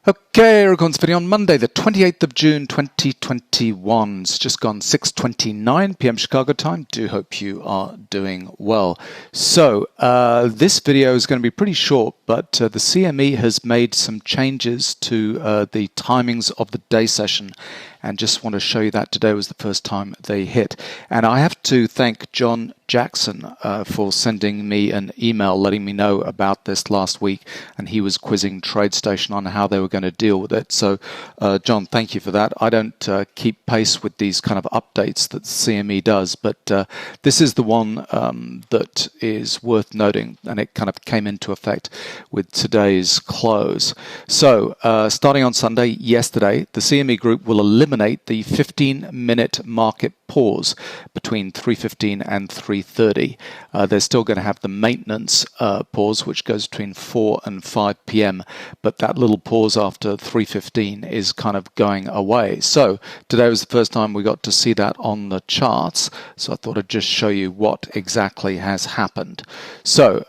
Okay, recording this video on Monday, the 28th of June, 2021. It's just gone 6:29 p.m. Chicago time. Do hope you are doing well. So, this video is going to be pretty short, but the CME has made some changes to the timings of the day session, and just want to show you that today was the first time they hit. And I have to thank John Jackson for sending me an email letting me know about this last week, and he was quizzing TradeStation on how they were going to deal with it. So John, thank you for that. I don't keep pace with these kind of updates that the CME does, but this is the one that is worth noting, and it kind of came into effect with today's close. So starting on Sunday, yesterday, the CME group will eliminate the 15-minute market pause between 3:15 and 3:30. They're still going to have the maintenance pause, which goes between 4 and 5 p.m., but that little pause after 3:15 is kind of going away. So today was the first time we got to see that on the charts, so I thought I'd just show you what exactly has happened. So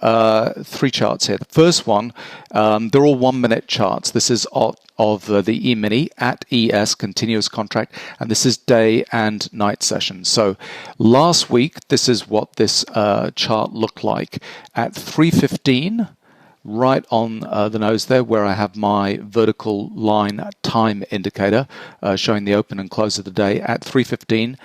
three charts here. The first one, they're all 1-minute charts. This is of the E-mini at ES continuous contract, and this is day and night session. So last week, this is what this chart looked like at 3:15. Right on the nose there, where I have my vertical line time indicator showing the open and close of the day at 3:15.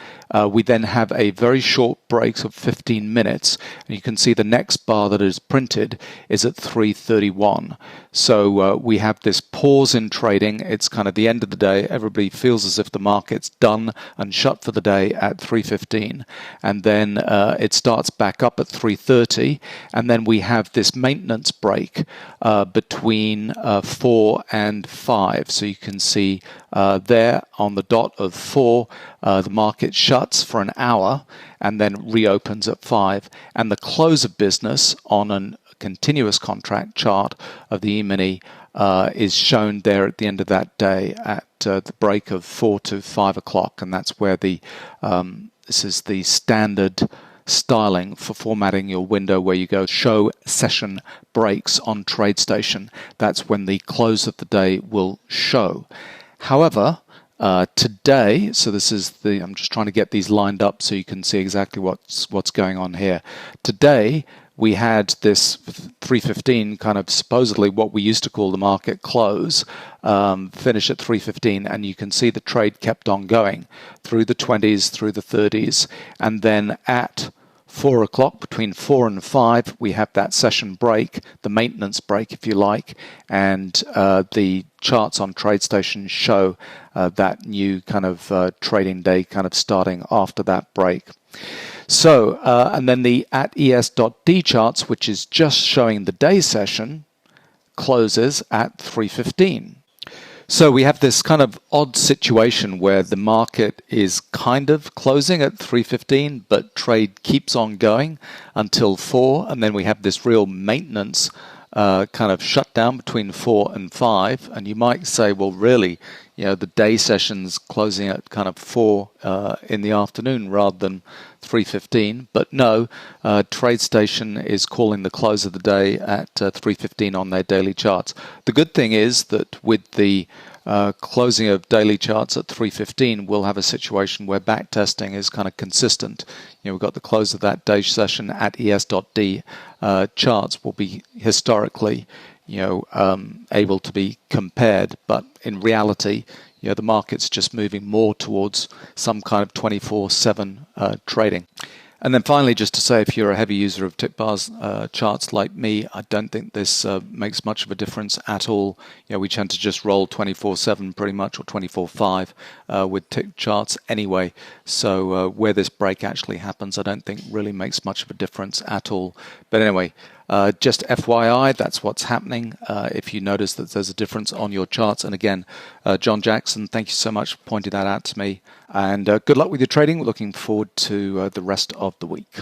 We then have a very short break of 15 minutes, and you can see the next bar that is printed is at 3:31. So we have this pause in trading. It's kind of the end of the day. Everybody feels as if the market's done and shut for the day at 3:15, and then it starts back up at 3:30, and then we have this maintenance break between 4 and 5. So you can see there on the dot of 4, the market shuts for an hour and then reopens at 5. And the close of business on a continuous contract chart of the E-mini is shown there at the end of that day at the break of 4 to 5 o'clock. And that's where the this is the standard styling for formatting your window, where you go show session breaks on TradeStation. That's when the close of the day will show. However, today, so this is I'm just trying to get these lined up so you can see exactly what's going on here. Today we had this 3:15 kind of supposedly what we used to call the market close, finish at 3:15, and you can see the trade kept on going through the 20s, through the 30s, and then at 4 o'clock, between 4 and 5, we have that session break, the maintenance break if you like, and the charts on TradeStation show that new kind of trading day kind of starting after that break. So, and then the at es.d charts, which is just showing the day session, closes at 3:15. So we have this kind of odd situation where the market is kind of closing at 3:15, but trade keeps on going until 4, and then we have this real maintenance kind of shutdown between 4 and 5. And you might say, well, really, you know, the day session's closing at kind of 4 in the afternoon rather than 3:15. But no, TradeStation is calling the close of the day at 3:15 on their daily charts. The good thing is that with the closing of daily charts at 3:15, we'll have a situation where backtesting is kind of consistent. You know, we've got the close of that day session at es.d charts will be historically, you know, able to be compared, but in reality, you know, the market's just moving more towards some kind of 24/7 trading. And then finally, just to say, if you're a heavy user of tick bars charts like me, I don't think this makes much of a difference at all. You know, we tend to just roll 24/7 pretty much, or 24/5 with tick charts anyway. So where this break actually happens, I don't think really makes much of a difference at all. But anyway, just FYI, that's what's happening if you notice that there's a difference on your charts. And again, John Jackson, thank you so much for pointing that out to me. And good luck with your trading. Looking forward to the rest of the week.